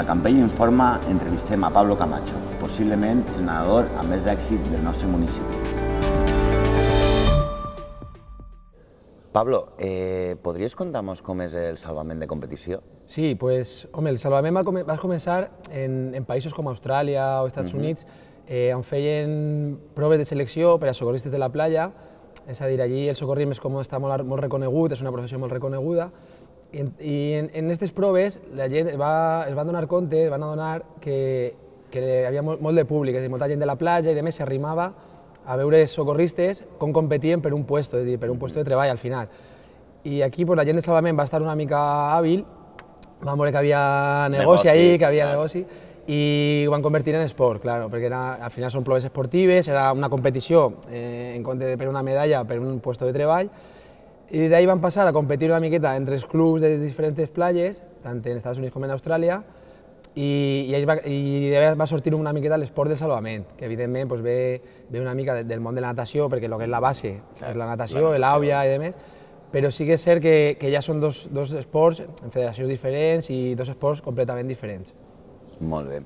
a Campell Informa entrevistem a Pablo Camacho, possiblement el nadador amb més d'èxit del nostre municipi. Pablo, ¿podrías contarnos cómo es el salvament de competició? Sí, pues, home, el salvament va començar en països com Austràlia o Estats Units, on feien proves de selecció per a socorristes de la platja. És a dir, allí el socorrisme està molt reconegut, és una professió molt reconeguda, i en aquestes proves la gent es va adonar que hi havia molt de públic, és a dir, molta gent de la platja i de més s'arrimava a veure socorristes com competien per un puesto, és a dir, per un puesto de treball al final. I aquí la gent de salvament va estar una mica hàbil, van veure que havia negoci ahí, que havia negoci, i ho van convertir en esport, clar, perquè al final són proves esportives, era una competició en compte de per una medalla per un puesto de treball, i d'ahí van passar a competir una miqueta entre els clubs de les diferents platges, tant en Estats Units com en Austràlia, i va sortir una miqueta l'esport de salvament, que evidentment ve una mica del món de la natació, perquè el que és la base és la natació, l'àvia i demés, però sí que és cert que ja són dos esports en federacions diferents i dos esports completament diferents. Molt bé.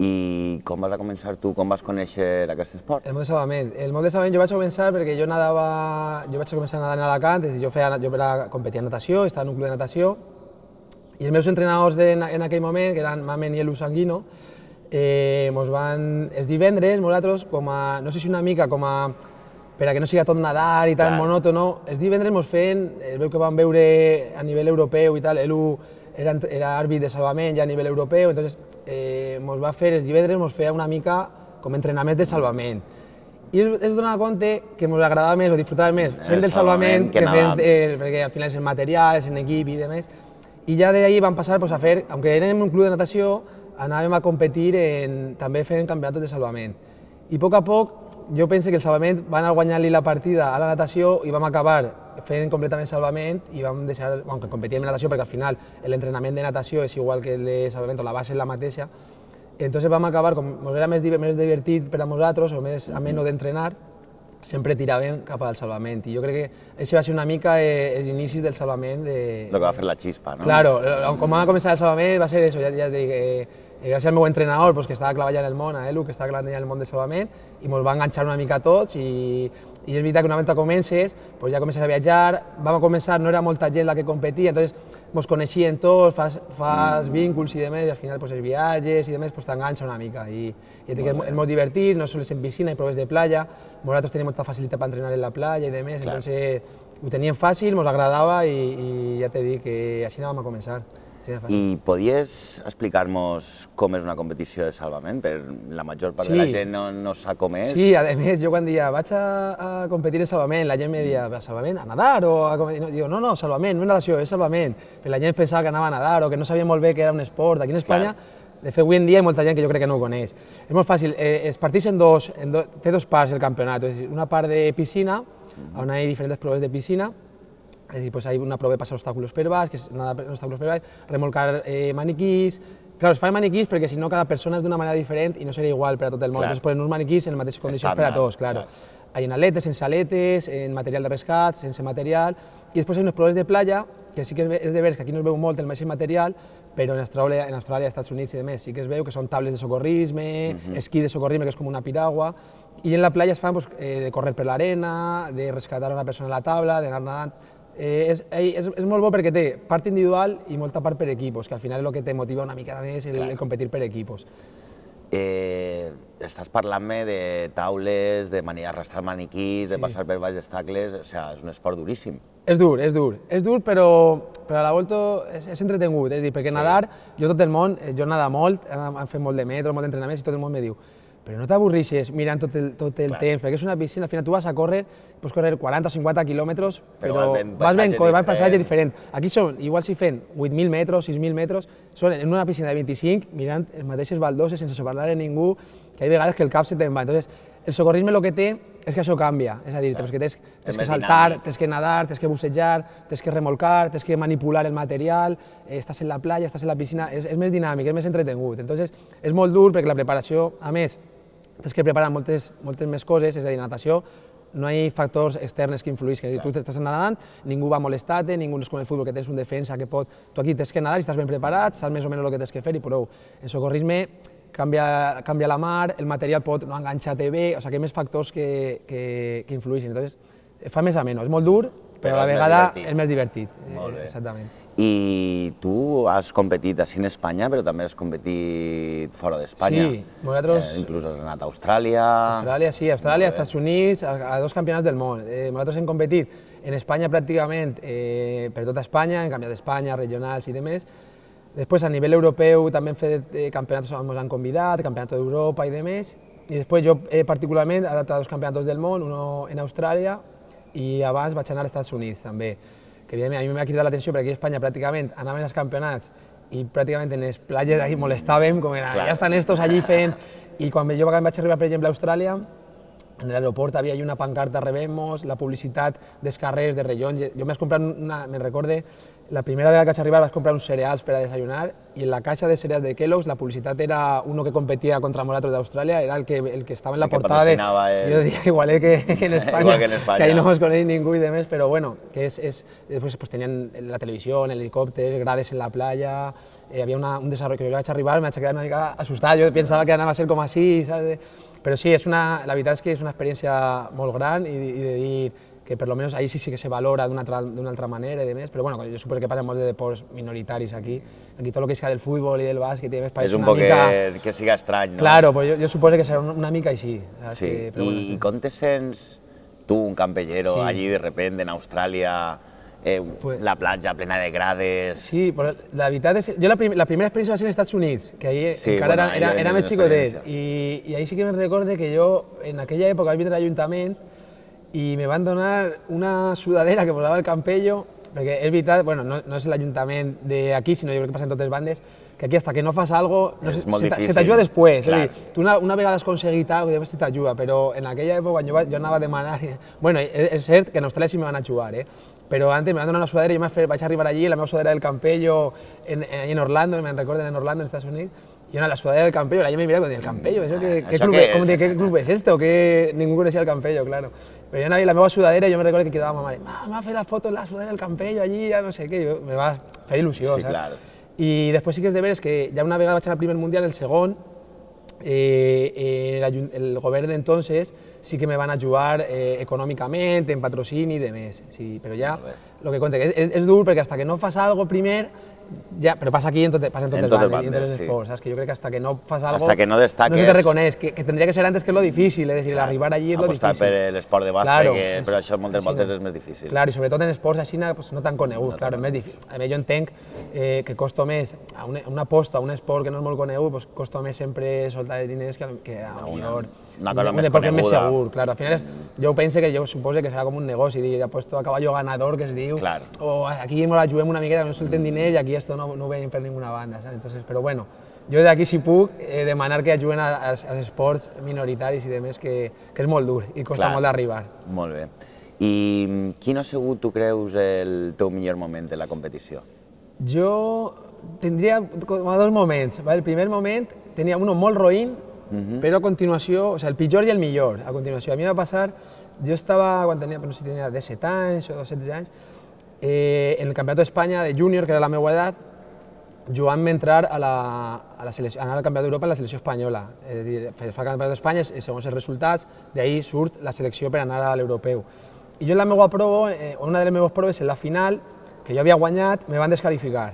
I com vas començar tu, com vas conèixer aquest esport? El món de salvament. El món de salvament jo vaig començar perquè jo vaig començar a nedar en Alacant, és a dir, jo competia en natació, estava en un club de natació, i els meus entrenadors en aquell moment, que eren Mamen i Elu Sanguino, els divendres, nosaltres, no sé si una mica per a que no siga tot nadar i tan monòtono, els divendres ens feien, es veu que vam veure a nivell europeu i tal, Elu era àrbit de salvament ja a nivell europeu, entonces els divendres ens feia una mica com entrenaments de salvament. I es donava compte que ens agradava més o disfrutava més fent del salvament perquè al final és en material, és en equip i demés. I ja d'ahir vam passar a fer, aunque érem un club de natació, anàvem a competir també fent campionats de salvament. I a poc jo penso que el salvament va anar guanyant-li la partida a la natació i vam acabar fent completament salvament i vam deixar, aunque competíem en natació perquè al final l'entrenament de natació és igual que el de salvament o la base és la mateixa, entonces vam acabar, com era més divertit per a nosaltres o més ameno d'entrenar, sempre tiràvem cap al salvament i jo crec que això va ser una mica els inicis del salvament. El que va fer la xispa, no? Claro, com va començar el salvament va ser això, ja et dic, gràcies al meu entrenador que estava clavat ja en el món, a Elu, que estava clavat ja en el món del salvament, i ens va enganxar una mica a tots i és veritat que una vegada comences, ja comences a viatjar, vam començar, no era molta gent la que competia, entonces ens coneixien tots, fas vínculs i demés, i al final els viatges i demés t'enganxa una mica i és molt divertit, no sols en piscina i proves de platja, nosaltres tenim molta facilitat per entrenar en la platja i demés, entonces ho teníem fàcil, ens agradava i ja t'he dit que així anàvem a començar. I podies explicar-nos com és una competició de salvament? Per la major part de la gent no sap com és. Sí, a més, jo quan dia vaig a competir en salvament, la gent me deia, salvament, a nadar o a competir? Digo, no, salvament, no és natació, és salvament. La gent pensava que anava a nadar o que no sabia molt bé que era un esport. Aquí en Espanya, de fet, avui en dia hi ha molta gent que jo crec que no ho coneix. És molt fàcil, es parteix té dos parts el campionat, és a dir, una part de piscina, on hi ha diferents proves de piscina. És a dir, hi ha una prova de passar obstacles per baix, que és nedar per obstacles per baix, remolcar maniquís. Clar, es fan maniquís perquè si no cada persona és d'una manera diferent i no seria igual per a tot el món. Llavors posen uns maniquís en les mateixes condicions per a tots, clar. Hi ha aletes, sense aletes, en material de rescat, sense material. I després hi ha unes proves de platja, que sí que és de veure que aquí no es veu molt el mateix material, però en Austràlia, als Estats Units i demés sí que es veu que són tables de socorrisme, esquí de socorrisme, que és com una piragua, i en la platja es fan de córrer per l'arena, de rescatar una persona a la taula, d'anar nadant. És molt bo perquè té part individual i molta part per equipos, que al final és el que te motiva una mica més el competir per equipos. Estàs parlant-me de taules, de arrastrar maniquís, de passar per baix d'estacles, és un esport duríssim. És dur, però a la volta és entretengut, és a dir, perquè nadar, jo tot el món, jo nada molt, hem fet molt de metro, molt d'entrenaments i tot el món me diu però no t'avorrixes mirant tot el temps, perquè és una piscina, al final tu vas a córrer, pots córrer 40 o 50 quilòmetres, però vas ben passatge diferent. Aquí són, igual si fent 8.000 metres, 6.000 metres, són en una piscina de 25 mirant les mateixes baldoses sense parlar de ningú, que hi ha vegades que el cap se te'n va. Entonces, el socorrisme el que té és que això canvia, és a dir, tens que saltar, tens que nadar, tens que bussejar, tens que remolcar, tens que manipular el material, estàs en la platja, estàs en la piscina, és més dinàmic, és més entretengut. Entonces, és molt dur perquè la preparació, a més, tens que preparar moltes més coses, és a dir, natació, no hi ha factors externs que influïsquen. Tu estàs nedant, ningú va molestar-te, ningú no és com el futbol que tens un defensa que pot... Tu aquí tens que nedar i estàs ben preparat, saps més o menys el que tens que fer i prou. En socorrisme canvia la mar, el material pot no enganxar-te bé, o sigui, hi ha més factors que influïssin. Entonces, fa més ameno, és molt dur, però a la vegada és més divertit. Molt bé. Exactament. I tu has competit així en Espanya, però també has competit fora d'Espanya. Sí, nosaltres... Inclús has anat a Austràlia... Austràlia, Estats Units, a 2 campionats del món. Nosaltres hem competit en Espanya pràcticament per tota Espanya, hem canviat d'Espanya, regionals i demés. Després, a nivell europeu, també hem fet campionats on ens han convidat, campionat d'Europa i demés. I després jo, particularment, he anat a 2 campionats del món, un en Austràlia i abans vaig anar als Estats Units, també. Que evidentment a mi m'ha cridat l'atenció perquè aquí a Espanya pràcticament anaven als campionats i pràcticament en les platges allí molestàvem, com era, ja estan estos allí fent... I quan jo vaig arribar, per exemple, a Austràlia, en l'aeroport havia una pancarta rebem-nos, la publicitat dels carrers, de rellons... Jo m'he comprat me'n recorde, la primera vegada que vaig arribar vaig comprar uns cereals per a desayunar i en la caixa de cereals de Kellogg's la publicitat era uno que competia contra nosaltres d'Austràlia, era el que estava en la portada de... Jo diria igual que en Espanya, que ahí no ens coneix ningú i demés, però bueno, que després tenien la televisió, l'helicòpter, grades en la playa, hi havia un desarrollo que jo vaig arribar, me vaig quedar una mica assustat, jo pensava que anava a ser com així, saps? Però sí, la veritat és que és una experiència molt gran i de dir que per almenys ahí sí que se valora d'una altra manera i demés, però bueno, jo suposo que passa molts de deports minoritaris aquí tot el que és del futbol i del bàsquet i demés pareix una mica... És un poc que siga estrany, no? Claro, pues jo suposo que serà una mica així. Sí, i com te sents tu, un campellero, allí de repente en Austràlia, la platja plena de grades... Sí, però la veritat és... Jo la primera experiència va ser als Estats Units, que ahí encara era més xicotet, i ahí sí que me recorde que jo en aquella època vaig vindre a l'Ajuntament i me van donar una sudadera que posava el Campello, perquè és veritat, bueno, no és l'Ajuntament d'aquí, sinó jo crec que passa en totes bandes, que aquí hasta que no fas algo, se t'ajuda després. És a dir, tu una vegada has aconseguit alguna cosa, després se t'ajuda, però en aquella època jo anava a demanar... Bueno, és cert que en Austràlia sí me van ajudar, però antes me van donar una sudadera i jo vaig arribar allí, la meva sudadera del Campello, en Orlando, me'n recorden, en Orlando, en Estats Units, y una la sudadera del Campello, la yo me miraba con el Campello, ¿qué club es este? O que ningú coneixia el Campello, claro. Però jo anava a la meva sudadera i jo me recordo que cridava a ma mare, m'ha fet la foto en la sudadera del Campello allí, ja no sé què, me va fer il·lusió, saps? Claro. I després sí que és de veres que ja una vegada vaig anar al primer mundial, el segon, el govern d'entonces sí que me van ajudar econòmicament, en patrocini i demés, sí, però ja, el que conté, és dur perquè hasta que no fas algo primer, ja, però passa aquí passa en totes bandes, en tots els esports, saps? Que jo crec que hasta que no fas algo hasta que no destaques, no se te reconeix, que tendría que ser antes que es lo difícil, es decir, arribar allí és lo difícil. Apostar per l'esport de base, però això moltes voltes és més difícil. Claro, i sobretot en esports així no tan conegut, claro, és més difícil. A mi jo entenc que costa més, una aposta a un esport que no és molt conegut, costa més sempre soltar els diners que a millor un deport que és més segur, claro. Al final jo penso que jo suposo que serà com un negoci, dir, apuesto a caballo ganador, que es diu, o aquí ens la juguem una miqueta, no soltem diners i aquí esto no ho veiem per ninguna banda, saps? Entonces, però bueno, jo d'aquí si puc demanar que ajuden als esports minoritaris i demés, que és molt dur i costa molt d'arribar. Molt bé. I quin ha sigut, tu creus, el teu millor moment de la competició? Jo tindria dos moments. El primer moment tenia un molt roïn, però a continuació, o sigui, el pitjor i el millor, a continuació. A mi va passar, jo estava, quan tenia, no sé si tenia 17 anys o 16 anys, en el Campionat d'Espanya de júnior, que era la meva edat, jugant-me entrar a la selecció, anar al Campionat d'Europa en la selecció espanyola. És a dir, fa el Campionat d'Espanya, segons els resultats, d'ahir surt la selecció per anar a l'europeu. I jo en la meva prova, una de les meves proves, en la final, que jo havia guanyat, me van descalificar.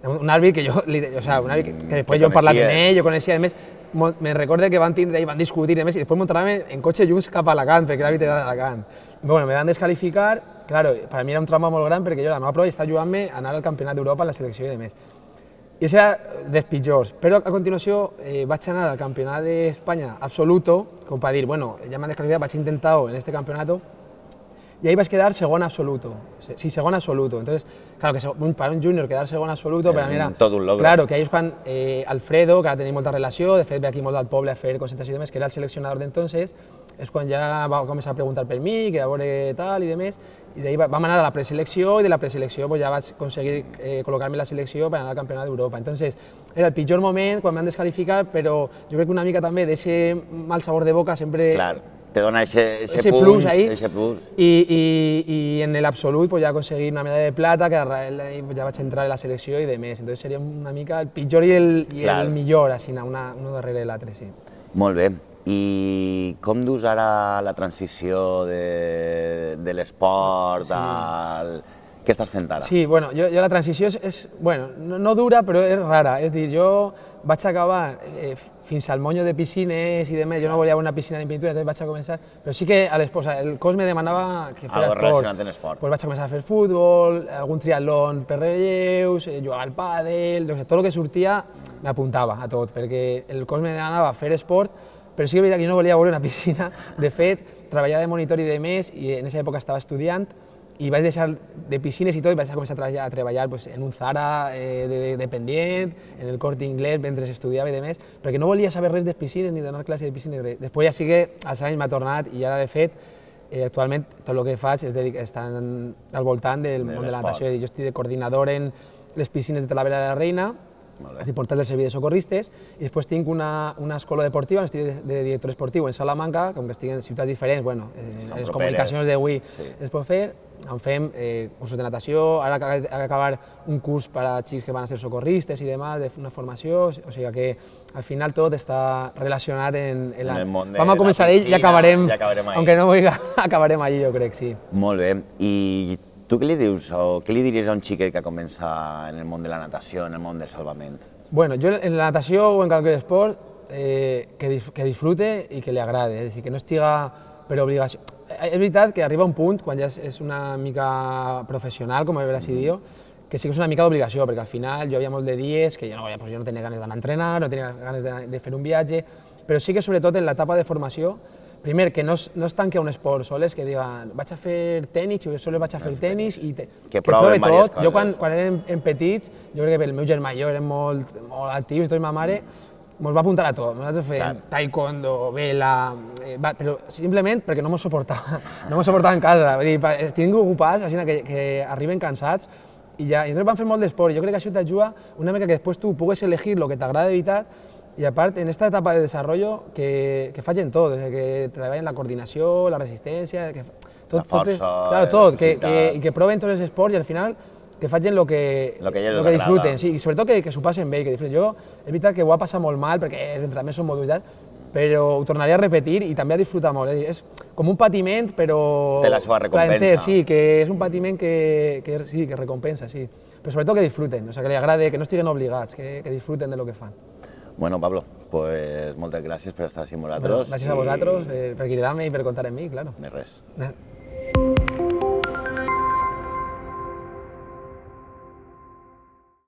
Un àrbit que jo, o sea, un àrbit que després jo he parlat amb ell, jo coneixia, a més, me recorde que van tindre i van discutir, i després m'entràvem en cotxe junts cap a Alacant, perquè l'àrbit era d'Alacant. Bueno, me van descalificar, claro, per a mi era un trauma molt gran, perquè jo la meva prova estava jugant-me a anar al Campionat d'Europa, a la selecció i demés. I això era dels pitjors, però a continuació vaig anar al Campionat d'Espanya absoluto, com per dir, bueno, ja m'han descalificat, vaig intentar-ho en este campeonato, y ahí vas a quedar segon absoluto. Sí, segon absoluto. Entonces, claro, que para un júnior quedar segon absoluto, per a mi era... Tot un logro. Claro, que ahí és quan Alfredo, que ara tenim molta relació, de fet ve aquí molt al poble a fer concentració i demés, que era el seleccionador d'entonces, és quan ja va començar a preguntar per mi, que a veure tal i demés, i d'ahí vam anar a la preselecció, i de la preselecció ja vaig aconseguir col·locar-me a la selecció per anar al Campionat d'Europa. Entonces, era el pitjor moment quan m'han descalificat, però jo crec que una mica també d'aquest mal sabor de boca sempre te dona ese plus ahí. Ese plus. Y en el absolut pues, ja aconseguir una medalla de plata, que ja vaig entrar a la selecció i de més. Entonces seria una mica el pitjor i el millor, així, uno darrere l'altre, sí. Molt bé. I com dus ara la transició de l'esport al... Què estàs fent ara? Sí, bueno, jo la transició és bueno, no dura, però és rara. És dir, jo vaig acabar fins al monyo de piscines i demés, jo no volia una piscina ni pintura, entonces vaig a començar, però sí que a l'esposa, el cos me demanava que fera esport. Relacionat amb esport. Pues vaig a començar a fer futbol, algun triatlón per relleus, jugar al pàdel, tot el que sortia m'apuntava a tot, perquè el cos me demanava fer esport, però sí que és veritat que jo no volia veure una piscina. De fet, treballava de monitor i de més, i en aquesta època estava estudiant, i vaig deixar de piscines i tot, i vaig començar a treballar pues, en un Zara de dependent, en el Corte Inglés, mentre estudiava i de més, perquè no volia saber res de piscines ni donar classe de piscines, res. Després ja sí que als anys m'ha tornat, i ara de fet, actualment tot el que faig és estar al voltant del món de la natació. Jo estic de coordinador en les piscines de Talavera de la Reina, de portal del servei de socorristes, i després tinc una escola deportiva, estic de director esportiu en Salamanca, com que estic en ciutats diferents, bueno, les comunicacions d'avui es pot fer, en fem cursos de natació, ara acaba d'acabar un curs per a xics que van a ser socorristes i demás, de una formació, o sigui que al final tot està relacionat en el món de la piscina. Vam a començar ell i acabarem, aunque no vulgui, acabarem allí, jo crec, sí. Molt bé. I tu què li dius o què li diries a un xiquet que comença en el món de la natació, en el món del salvament? Bueno, jo en la natació o en qualsevol esport que disfrute i que li agrade, és a dir, que no estiga per obligació. És veritat que arriba un punt, quan ja és una mica professional, com a així dir, que sí que és una mica d'obligació, perquè al final jo hi havia molt de dies que jo no tenia ganes d'anar a entrenar, no tenia ganes de fer un viatge, però sí que sobretot en l'etapa de formació, primer, que no es tanqui a un esport sols, que diga, vaig a fer tenis, jo sols vaig a fer tenis, i que prove tot. Jo quan érem petits, jo crec que el meu germà i jo érem molt actius, i ma mare ens va apuntar a tot. Nosaltres fèiem taekwondo, vela, però simplement perquè no ens suportava en casa. Estic ocupats, així que arriben cansats, i llavors vam fer molt d'esport. Jo crec que això t'ajuda una mica que després tu pugues elegir el que t'agrada de veritat, i a part, en esta etapa de desarrollo, que facin tot, que treballen la coordinació, la resistència, la força, i que proven tots els esports i al final que facin el que disfruten, i sobretot que s'ho passen bé, que disfruten. Jo, és veritat que ho ha passat molt mal, perquè els entrenaments són molt durs, però ho tornaria a repetir i també a disfrutar molt. És com un patiment, però... Té la seva recompensa. Sí, que és un patiment que recompensa, sí. Però sobretot que disfruten, que li agrade, que no estiguen obligats, que disfruten de lo que fan. Bueno, Pablo, pues moltes gràcies per estar així amb nosaltres. Gràcies a vosaltres per cridar-me i per contar amb mi, claro. De res.